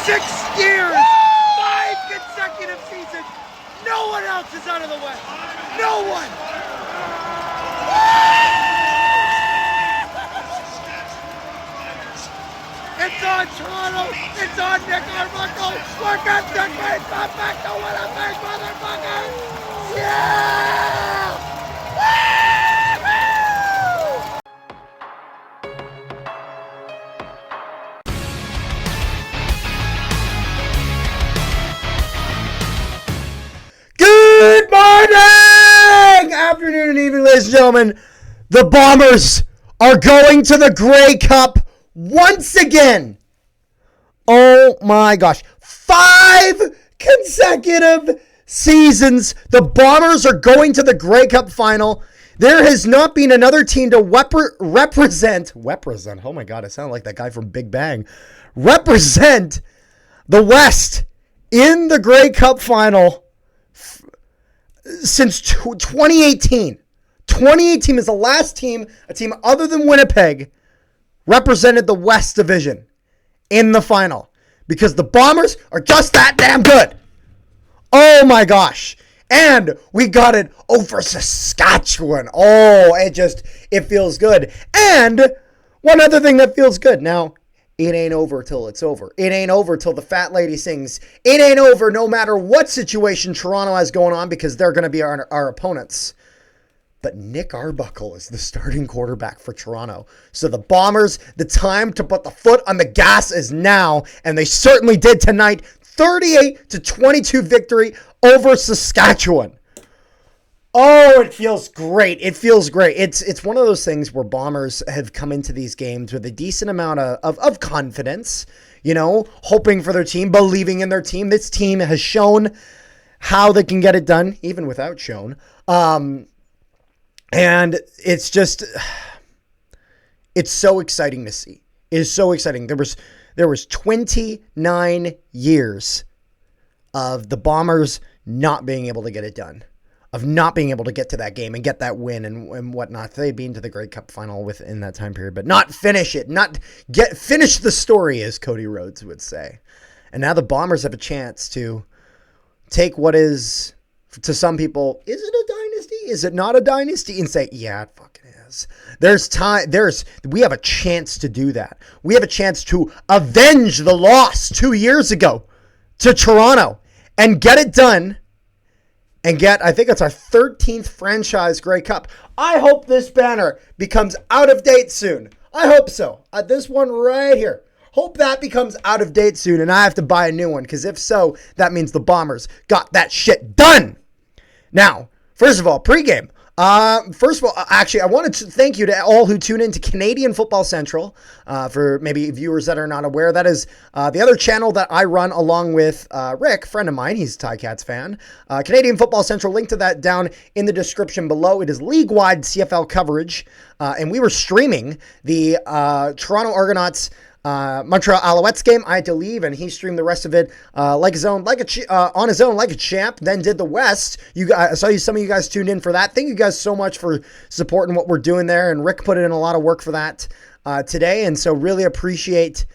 6 years, 5 consecutive seasons. No one else is out of the West. No one. It's on Toronto. It's on Nick Arbuckle. We're going to great back to Winnipeg, motherfuckers. Yeah! Good morning, afternoon, and evening, ladies and gentlemen. The Bombers are going to the Grey Cup once again. Oh my gosh. 5 consecutive seasons. The Bombers are going to the Grey Cup final. There has not been another team to represent. Oh my God, I sound like that guy from Big Bang. Represent the West in the Grey Cup final since 2018. 2018 is the last team, a team other than Winnipeg, represented the West Division in the final because the Bombers are just that damn good. Oh my gosh. And we got it over Saskatchewan. Oh, it feels good. And one other thing that feels good. Now, it ain't over till it's over. It ain't over till the fat lady sings. It ain't over no matter what situation Toronto has going on because they're going to be our opponents. But Nick Arbuckle is the starting quarterback for Toronto. So the Bombers, the time to put the foot on the gas is now. And they certainly did tonight. 38-22 victory over Saskatchewan. Oh, it feels great. It feels great. It's one of those things where Bombers have come into these games with a decent amount of confidence, you know, hoping for their team, believing in their team. This team has shown how they can get it done, even without Schoen. And it's so exciting to see. It is so exciting. There was 29 years of the Bombers not being able to get it done, of not being able to get to that game and get that win and whatnot. They'd been to the Grey Cup final within that time period, but not finish it, finish the story, as Cody Rhodes would say. And now the Bombers have a chance to take what is, to some people, is it a dynasty? Is it not a dynasty? And say, yeah, it fucking is. We have a chance to do that. We have a chance to avenge the loss 2 years ago to Toronto and get it done and get, I think it's our 13th franchise Grey Cup. I hope this banner becomes out of date soon. I hope so. This one right here. Hope that becomes out of date soon and I have to buy a new one because if so, that means the Bombers got that shit done. Now, first of all, pregame. Actually, I wanted to thank you to all who tune in to Canadian Football Central. For maybe viewers that are not aware, that is the other channel that I run along with Rick, friend of mine. He's a Ticats fan. Canadian Football Central, link to that down in the description below. It is league-wide CFL coverage, and we were streaming the Toronto Argonauts Montreal Alouettes game. I had to leave, and he streamed the rest of it on his own, like a champ. Then did the West. I saw some of you guys tuned in for that. Thank you guys so much for supporting what we're doing there. And Rick put in a lot of work for that today, and so really appreciate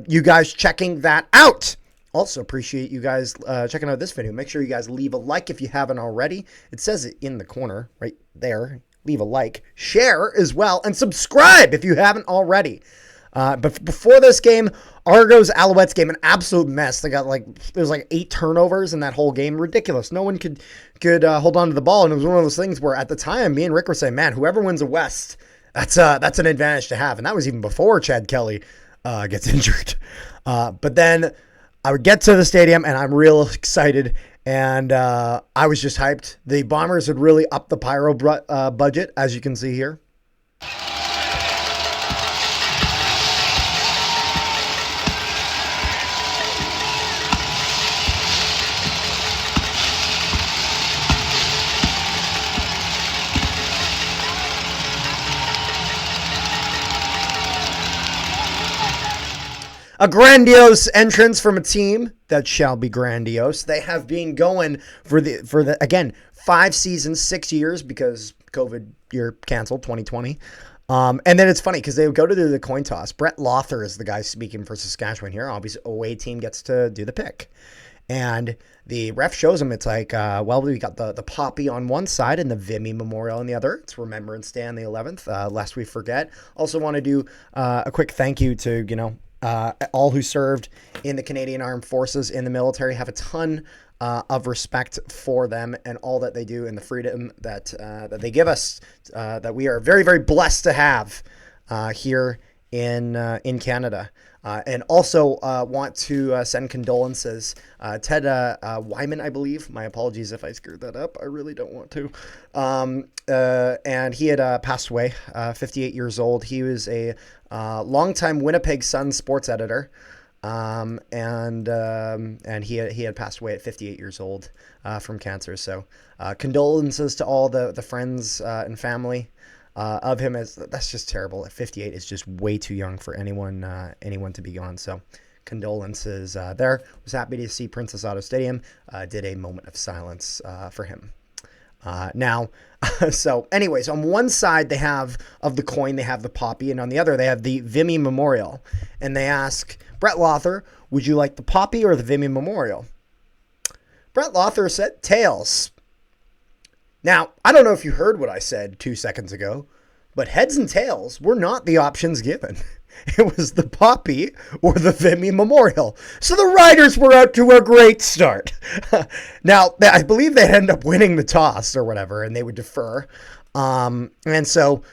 you guys checking that out. Also appreciate you guys checking out this video. Make sure you guys leave a like if you haven't already. It says it in the corner right there. Leave a like, share as well, and subscribe if you haven't already. But before this game, Argos Alouettes game, an absolute mess. They got there's 8 turnovers in that whole game. Ridiculous. No one could hold on to the ball. And it was one of those things where at the time, me and Rick were saying, man, whoever wins the West, that's an advantage to have. And that was even before Chad Kelly gets injured. But then I would get to the stadium and I'm real excited. And I was just hyped. The Bombers had really upped the pyro budget, as you can see here. A grandiose entrance from a team that shall be grandiose. They have been going for the again 5 seasons, 6 years because COVID year canceled 2020. And then it's funny because they would go to do the coin toss. Brett Lawler is the guy speaking for Saskatchewan here. Obviously, away team gets to do the pick. And the ref shows him, it's like, well, we got the poppy on one side and the Vimy Memorial on the other. It's Remembrance Day on the 11th, lest we forget. Also want to do a quick thank you to, all who served in the Canadian Armed Forces, in the military. Have a ton of respect for them and all that they do and the freedom that they give us, that we are very, very blessed to have here in Canada. And also want to send condolences. Ted Wyman, I believe. My apologies if I screwed that up. I really don't want to. And he had passed away, 58 years old. He was a longtime Winnipeg Sun sports editor. And he had passed away at 58 years old from cancer. So condolences to all the friends and family of him. That's just terrible. At 58 is just way too young for anyone to be gone. So condolences there. Was happy to see Princess Auto Stadium did a moment of silence for him. Now, so anyways, on one side of the coin, they have the poppy, and on the other, they have the Vimy Memorial. And they ask Brett Lawler, would you like the poppy or the Vimy Memorial? Brett Lawler said, tails. Now, I don't know if you heard what I said 2 seconds ago, but heads and tails were not the options given. It was the poppy or the Vimy Memorial. So the Riders were out to a great start. Now, I believe they'd end up winning the toss or whatever, and they would defer. And so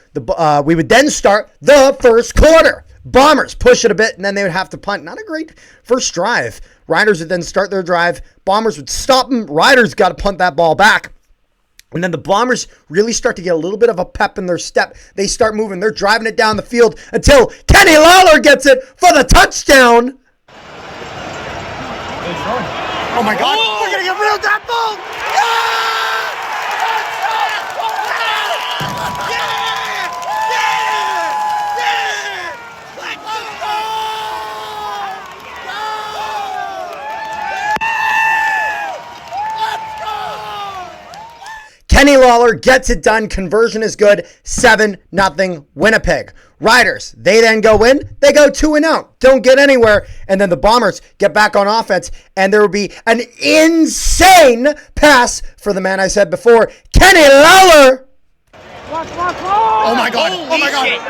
we would then start the first quarter. Bombers push it a bit, and then they would have to punt. Not a great first drive. Riders would then start their drive. Bombers would stop them. Riders got to punt that ball back. And then the Bombers really start to get a little bit of a pep in their step. They start moving. They're driving it down the field until Kenny Lawler gets it for the touchdown. Oh, my God. Oh, we're going to get real that ball. Kenny Lawler gets it done. Conversion is good. 7-0 Winnipeg. Riders, they then go in. They go 2-0. Don't get anywhere. And then the Bombers get back on offense. And there will be an insane pass for the man I said before, Kenny Lawler. Oh, my God. Oh, my God. Shit.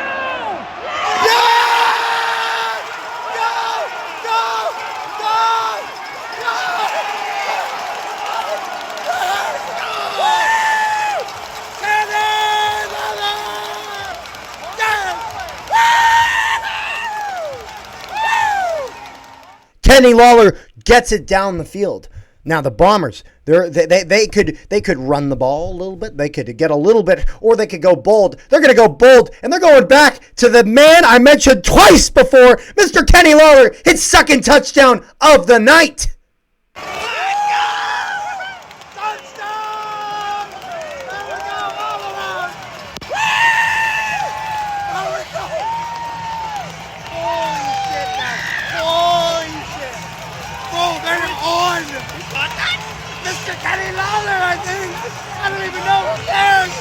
Kenny Lawler gets it down the field. Now the Bombers, they could run the ball a little bit. They could get a little bit, or they could go bold. They're going to go bold, and they're going back to the man I mentioned twice before, Mr. Kenny Lawler, his second touchdown of the night. Mr. Kenny Lawler, I think. I don't even know who cares.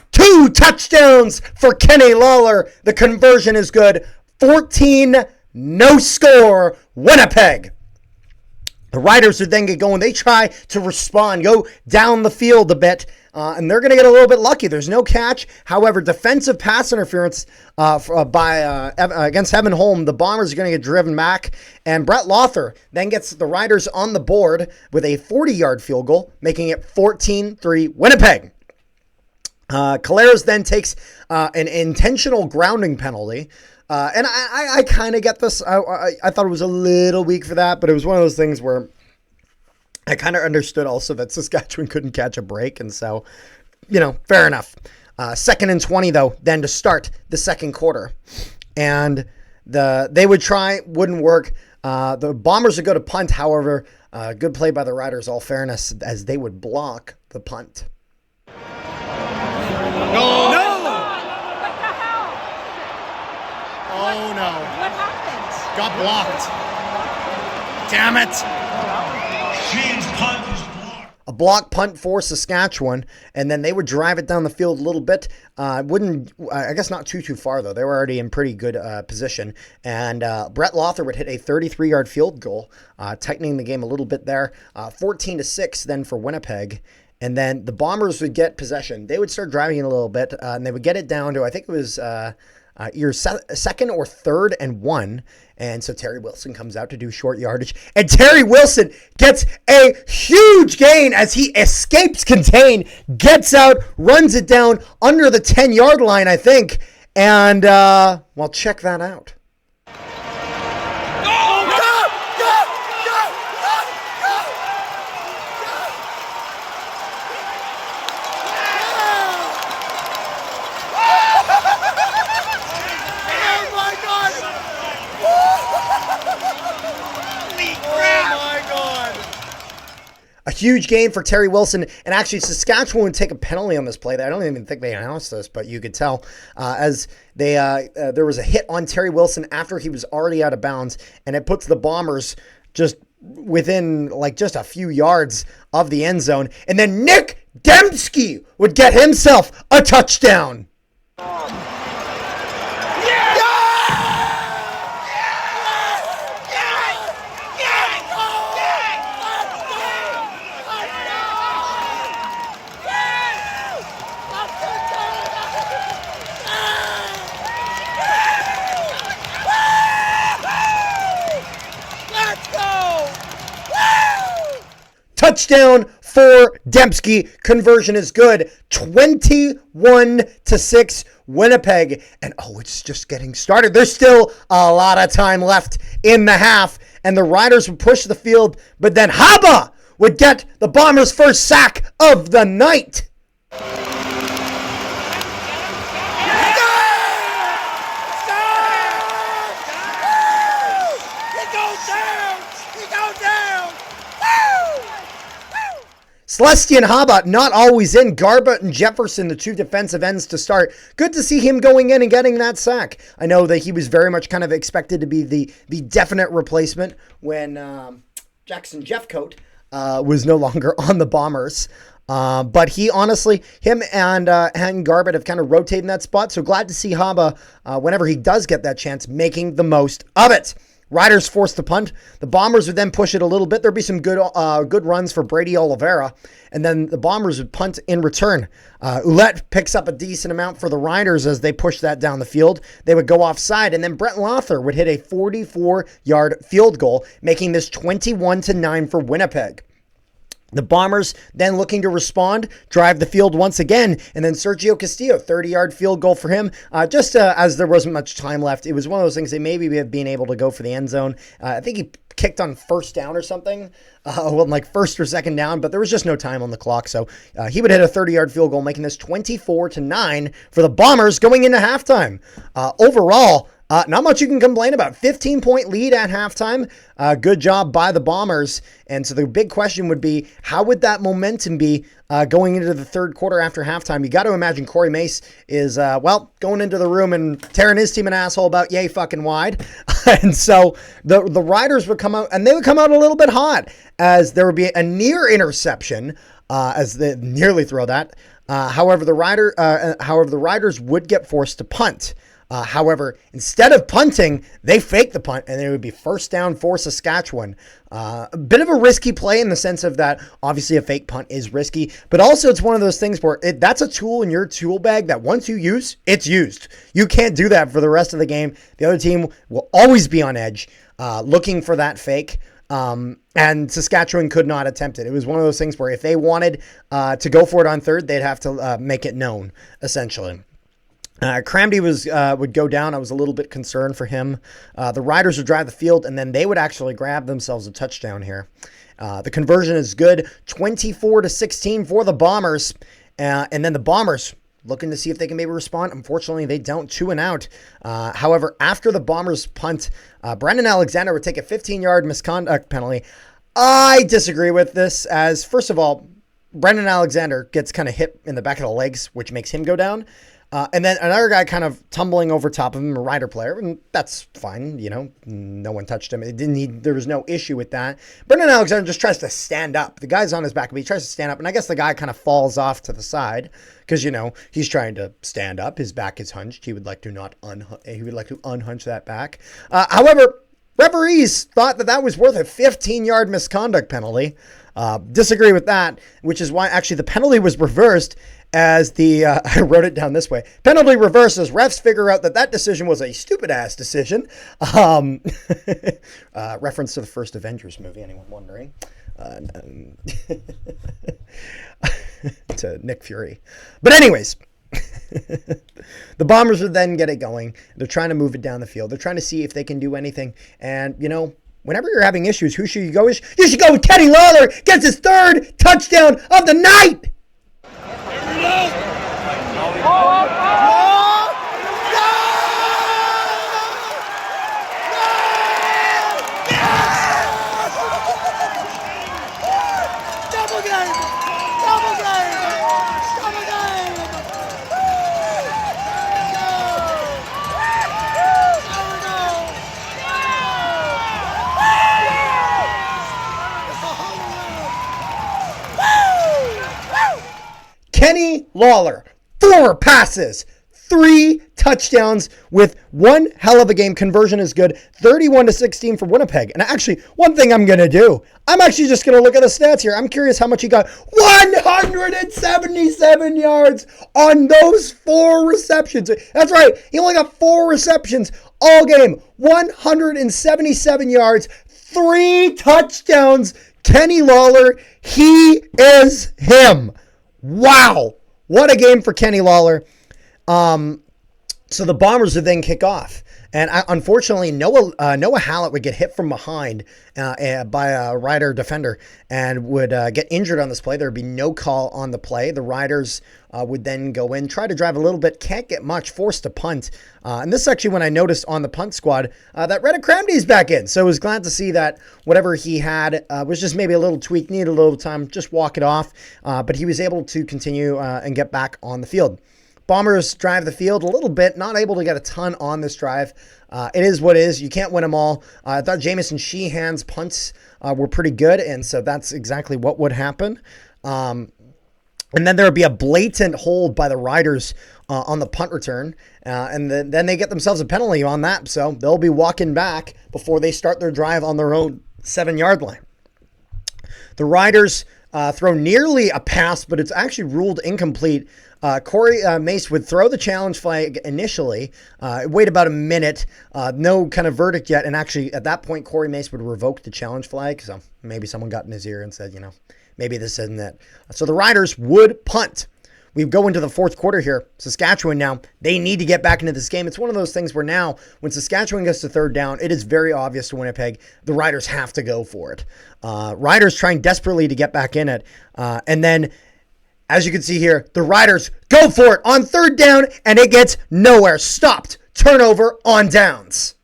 Woo! 2 touchdowns for Kenny Lawler. The conversion is good. 14, no score, Winnipeg. The Riders would then get going. They try to respond, go down the field a bit, and they're going to get a little bit lucky. There's no catch. However, defensive pass interference against Evan Holm. The Bombers are going to get driven back, and Brett Lawler then gets the Riders on the board with a 40-yard field goal, making it 14-3 Winnipeg. Caleres then takes an intentional grounding penalty. And I kind of get this. I thought it was a little weak for that, but it was one of those things where I kind of understood also that Saskatchewan couldn't catch a break. And so, fair enough. 2nd and 20, though, then to start the second quarter. And they would try, wouldn't work. The Bombers would go to punt. However, good play by the Riders, all fairness, as they would block the punt. No! Oh, no. What happened? Got blocked. Damn it. A block punt for Saskatchewan, and then they would drive it down the field a little bit. I guess not too far, though. They were already in pretty good position. And Brett Lawler would hit a 33-yard field goal, tightening the game a little bit there. 14-6 then for Winnipeg. And then the Bombers would get possession. They would start driving it a little bit, and they would get it down to, I think it was either second or third and 1. And so Terry Wilson comes out to do short yardage. And Terry Wilson gets a huge gain as he escapes contain, gets out, runs it down under the 10-yard line, I think. And, well, check that out. A huge game for Terry Wilson, and actually Saskatchewan would take a penalty on this play. I don't even think they announced this, but you could tell as they there was a hit on Terry Wilson after he was already out of bounds, and it puts the Bombers just within like just a few yards of the end zone. And then Nick Dembski would get himself a touchdown. Touchdown for Dembski. Conversion is good. 21-6 Winnipeg. And it's just getting started. There's still a lot of time left in the half. And the Riders would push the field. But then Haba would get the Bombers' first sack of the night. Celestion Haba not always in. Garbutt and Jefferson, the two defensive ends to start. Good to see him going in and getting that sack. I know that he was very much kind of expected to be the definite replacement when Jackson Jeffcoat was no longer on the Bombers. But he honestly, him and Garbutt have kind of rotated in that spot. So glad to see Haba, whenever he does get that chance, making the most of it. Riders forced the punt. The Bombers would then push it a little bit. There'd be some good runs for Brady Oliveira, and then the Bombers would punt in return. Ouellette picks up a decent amount for the Riders as they push that down the field. They would go offside, and then Brett Lawler would hit a 44-yard field goal, making this 21-9 for Winnipeg. The Bombers then looking to respond, drive the field once again, and then Sergio Castillo, 30-yard field goal for him. As there wasn't much time left, it was one of those things they maybe have been able to go for the end zone. I think he kicked on first down or something, like first or second down, but there was just no time on the clock, so he would hit a 30-yard field goal, making this 24-9 for the Bombers going into halftime. Overall, not much you can complain about. 15-point lead at halftime. Good job by the Bombers. And so the big question would be, how would that momentum be going into the third quarter after halftime? You got to imagine Corey Mace is, going into the room and tearing his team an asshole about yay fucking wide. And so the Riders would come out, and they would come out a little bit hot as there would be a near interception as they nearly throw that. However, the Riders would get forced to punt. However, instead of punting, they faked the punt, and it would be first down for Saskatchewan. A bit of a risky play in the sense of that, obviously, a fake punt is risky, but also it's one of those things where that's a tool in your tool bag that once you use, it's used. You can't do that for the rest of the game. The other team will always be on edge, looking for that fake. And Saskatchewan could not attempt it. It was one of those things where if they wanted to go for it on third, they'd have to make it known, essentially. Cramdy would go down. I was a little bit concerned for him. The Riders would drive the field, and then they would actually grab themselves a touchdown here. The conversion is good, 24-16 for the Bombers. And then the Bombers looking to see if they can maybe respond. Unfortunately, they don't. 2 and out. However, after the Bombers punt, Brendan Alexander would take a 15-yard misconduct penalty. I disagree with this as, first of all, Brendan Alexander gets kind of hit in the back of the legs, which makes him go down. And then another guy kind of tumbling over top of him, a Rider player, and that's fine. No one touched him. There was no issue with that. Brendan Alexander just tries to stand up. The guy's on his back, but he tries to stand up, and I guess the guy kind of falls off to the side because he's trying to stand up. His back is hunched. He would like to unhunch that back. However, referees thought that was worth a 15-yard misconduct penalty. Disagree with that, which is why actually the penalty was reversed as I wrote it down this way. Penalty reversed as refs figure out that decision was a stupid-ass decision. Reference to the first Avengers movie, anyone wondering? To Nick Fury. But anyways, the Bombers would then get it going. They're trying to move it down the field. They're trying to see if they can do anything. And, whenever you're having issues, who should you go with? You should go with Kenny Lawler. Gets his 3rd touchdown of the night. Kenny Lawler, 4 passes, 3 touchdowns with one hell of a game. Conversion is good, 31-16 for Winnipeg. And actually, one thing I'm going to do, I'm actually just going to look at the stats here. I'm curious how much he got. 177 yards on those 4 receptions. That's right. He only got 4 receptions all game. 177 yards, 3 touchdowns. Kenny Lawler, he is him. Wow. What a game for Kenny Lawler. So the Bombers would then kick off. And unfortunately, Noah Hallett would get hit from behind by a Rider defender and would get injured on this play. There would be no call on the play. The Riders would then go in, try to drive a little bit, can't get much, forced to punt. And this is actually when I noticed on the punt squad that Reddick Cramdy's back in. So I was glad to see that whatever he had was just maybe a little tweak, needed a little time, just walk it off. But he was able to continue and get back on the field. Bombers drive the field a little bit, not able to get a ton on this drive. It is what it is. You can't win them all. I thought Jamison Sheehan's punts were pretty good, and so that's exactly what would happen. And then there would be a blatant hold by the Riders on the punt return, and then they get themselves a penalty on that, so they'll be walking back before they start their drive on their own 7-yard line. The Riders throw nearly a pass, but it's actually ruled incomplete. Corey Mace would throw the challenge flag initially, wait about a minute, no kind of verdict yet, and actually at that point Corey Mace would revoke the challenge flag, so maybe someone got in his ear and said, maybe this isn't it. So the Riders would punt. We go into the 4th quarter here. Saskatchewan now, they need to get back into this game. It's one of those things where now, when Saskatchewan gets to 3rd down, it is very obvious to Winnipeg, the Riders have to go for it. Riders trying desperately to get back in it. And then, as you can see here, the Riders go for it on 3rd down, and it gets nowhere. Stopped. Turnover on downs.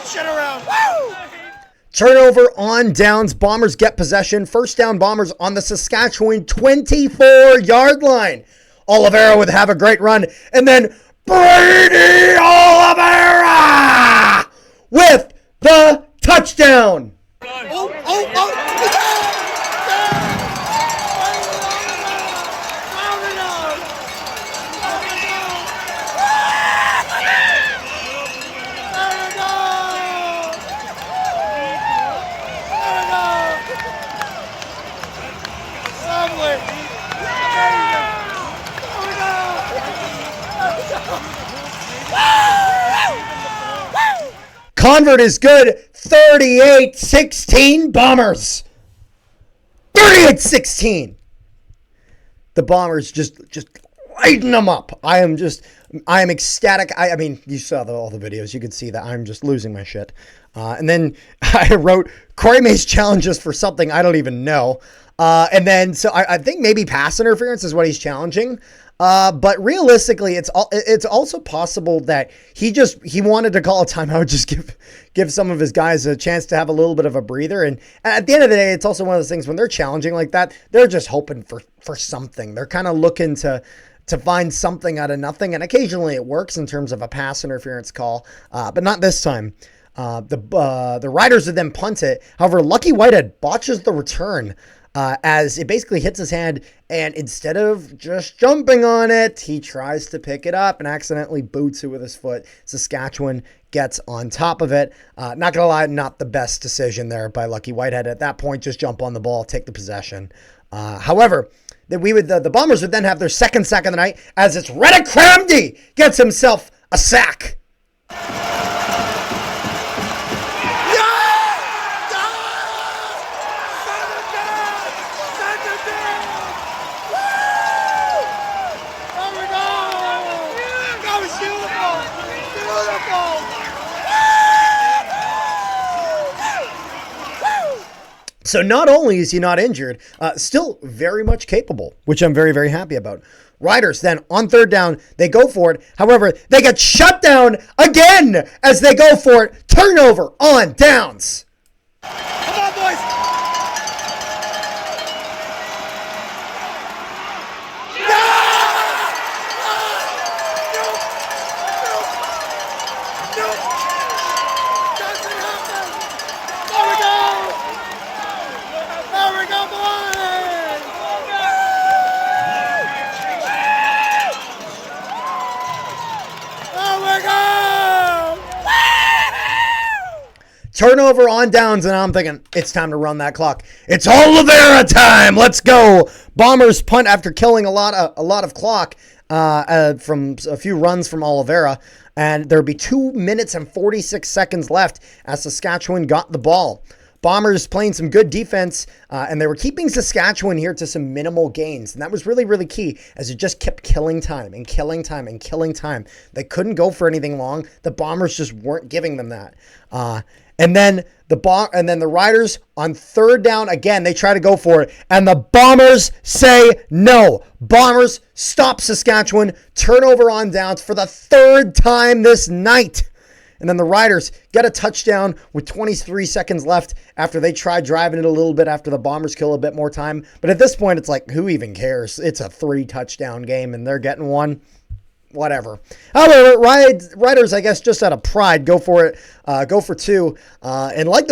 Shit around. Woo! Turnover on downs. Bombers get possession. 1st down, Bombers on the Saskatchewan 24-yard line. Oliveira would have a great run. And then Brady Oliveira with the touchdown. Convert is good. 38-16 Bombers. 38-16. The Bombers just lighting them up. I am ecstatic. I mean, you saw all the videos. You could see that I'm just losing my shit. And then I wrote, Corey Mays challenges for something I don't even know. And then, so I think maybe pass interference is what he's challenging. But realistically, it's also possible that he wanted to call a timeout, just give some of his guys a chance to have a little bit of a breather. And at the end of the day, it's also one of those things when they're challenging like that, they're just hoping for something. They're kind of looking to find something out of nothing. And occasionally it works in terms of a pass interference call, but not this time. The Riders would then punt it. However, Lucky Whitehead botches the return as it basically hits his hand, and instead of just jumping on it, he tries to pick it up and accidentally boots it with his foot. Saskatchewan gets on top of it. Not gonna lie, not the best decision there by Lucky Whitehead. At that point, just jump on the ball, take the possession. However, the Bombers would then have their second sack of the night as it's Reddick Cramdy gets himself a sack. So not only is he not injured, still very much capable, which I'm very, very happy about. Riders then on third down, they go for it. However, they get shut down again as they go for it. Turnover on downs. Come on, boys. Turnover on downs, and I'm thinking, it's time to run that clock. It's Oliveira time. Let's go. Bombers punt after killing a lot of clock from a few runs from Oliveira, and there'd be 2 minutes and 46 seconds left as Saskatchewan got the ball. Bombers playing some good defense, and they were keeping Saskatchewan here to some minimal gains. And that was really, really key as it just kept killing time and killing time and killing time. They couldn't go for anything long. The Bombers just weren't giving them that. And then the Riders on third down, again, they try to go for it. And the Bombers say no. Bombers stop Saskatchewan. Turnover on downs for the third time this night. And then the Riders get a touchdown with 23 seconds left after they tried driving it a little bit after the Bombers kill a bit more time. But at this point, it's like, who even cares? It's a 3-touchdown game, and they're getting one. Whatever. However, Riders, I guess, just out of pride, go for it. Go for two. And like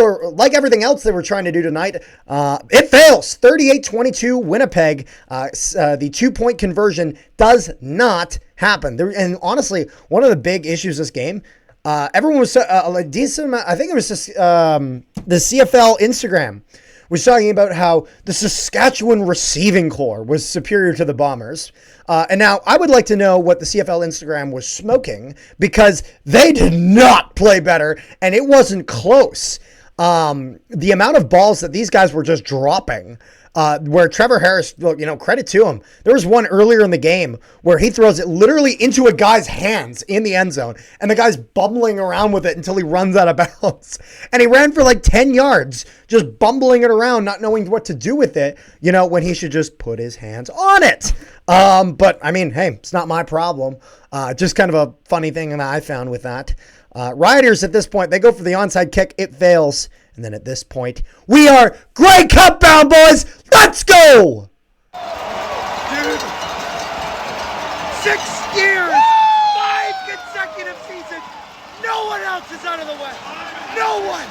everything else they were trying to do tonight, it fails. 38-22 Winnipeg. The 2-point conversion does not happen. And honestly, one of the big issues this game, everyone was a decent amount. I think it was just the CFL Instagram was talking about how the Saskatchewan receiving corps was superior to the Bombers. And now I would like to know what the CFL Instagram was smoking, because they did not play better, and it wasn't close. The amount of balls that these guys were just dropping, where Trevor Harris, credit to him. There was one earlier in the game where he throws it literally into a guy's hands in the end zone, and the guy's bumbling around with it until he runs out of bounds. And he ran for like 10 yards, just bumbling it around, not knowing what to do with it, when he should just put his hands on it. But I mean, hey, it's not my problem. Just kind of a funny thing that I found with that. Riders at this point, they go for the onside kick. It fails. And then at this point, we are Grey Cup bound, boys. Let's go! Dude. 6 years, 5 consecutive seasons. No one else is out of the West. No one.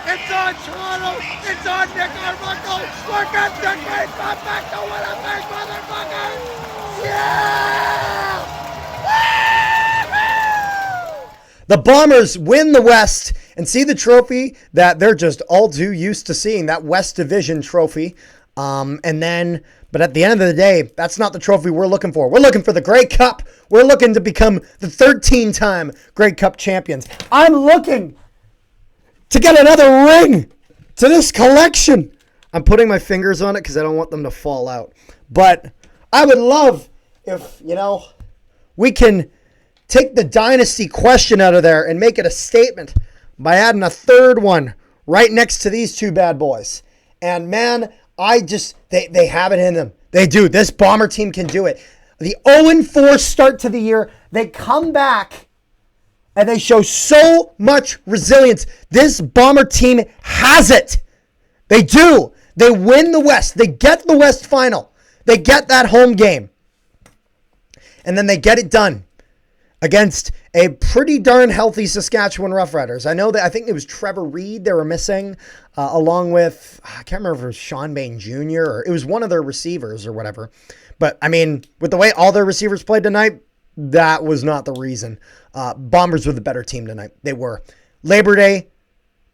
It's on Toronto. It's on Nick Arbuckle. We're going to Great Cup back to Winnipeg, motherfuckers. Yeah! The Bombers win the West and see the trophy that they're just all too used to seeing, that West Division trophy. But at the end of the day, that's not the trophy we're looking for. We're looking for the Grey Cup. We're looking to become the 13-time Grey Cup champions. I'm looking to get another ring to this collection. I'm putting my fingers on it because I don't want them to fall out. But I would love if, we can take the dynasty question out of there and make it a statement by adding a third one right next to these two bad boys. And man, they have it in them. They do. This Bomber team can do it. The 0-4 start to the year, they come back and they show so much resilience. This Bomber team has it. They do. They win the West. They get the West final. They get that home game. And then they get it done against a pretty darn healthy Saskatchewan Roughriders. I think it was Trevor Reed they were missing, along with, I can't remember if it was Sean Bain Jr. or it was one of their receivers or whatever. But, with the way all their receivers played tonight, that was not the reason. Bombers were the better team tonight. They were. Labor Day,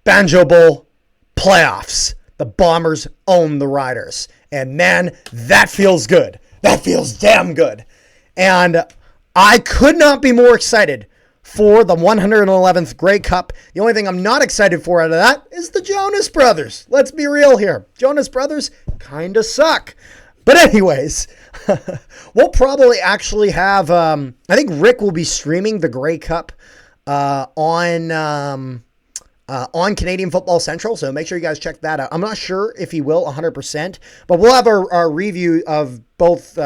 Banjo Bowl, playoffs. The Bombers own the Riders. And man, that feels good. That feels damn good. And I could not be more excited for the 111th Grey Cup. The only thing I'm not excited for out of that is the Jonas Brothers. Let's be real here. Jonas Brothers kind of suck. But anyways, we'll probably actually have, I think Rick will be streaming the Grey Cup on Canadian Football Central, so make sure you guys check that out. I'm not sure if he will 100%, but we'll have our review of both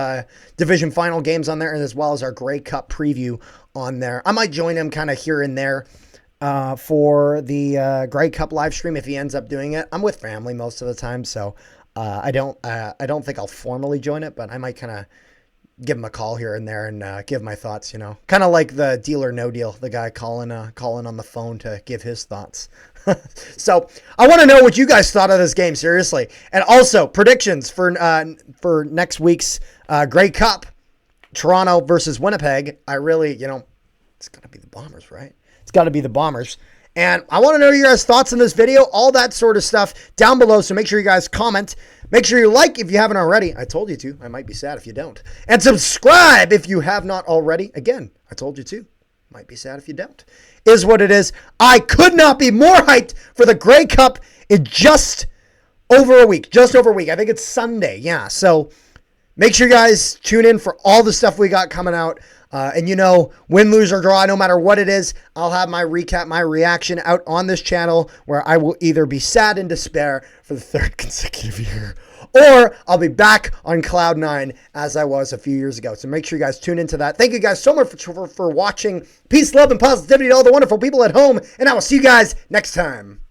division final games on there, and as well as our Grey Cup preview on there. I might join him kind of here and there for the Grey Cup live stream if he ends up doing it. I'm with family most of the time, so I don't think I'll formally join it, but I might kind of give him a call here and there and give my thoughts, kind of like the Deal or No Deal, the guy calling on the phone to give his thoughts. So I want to know what you guys thought of this game, seriously. And also predictions for next week's Grey Cup, Toronto versus Winnipeg. I really, it's got to be the Bombers, right? It's got to be the Bombers. And I want to know your guys' thoughts on this video, all that sort of stuff down below. So make sure you guys comment. Make sure you like if you haven't already. I told you to. I might be sad if you don't. And subscribe if you have not already. Again, I told you to. Might be sad if you don't. Is what it is. I could not be more hyped for the Grey Cup in just over a week. Just over a week. I think it's Sunday. Yeah. So make sure you guys tune in for all the stuff we got coming out. And win, lose, or draw, no matter what it is, I'll have my recap, my reaction out on this channel where I will either be sad in despair for the third consecutive year, or I'll be back on Cloud 9 as I was a few years ago. So make sure you guys tune into that. Thank you guys so much for watching. Peace, love, and positivity to all the wonderful people at home, and I will see you guys next time.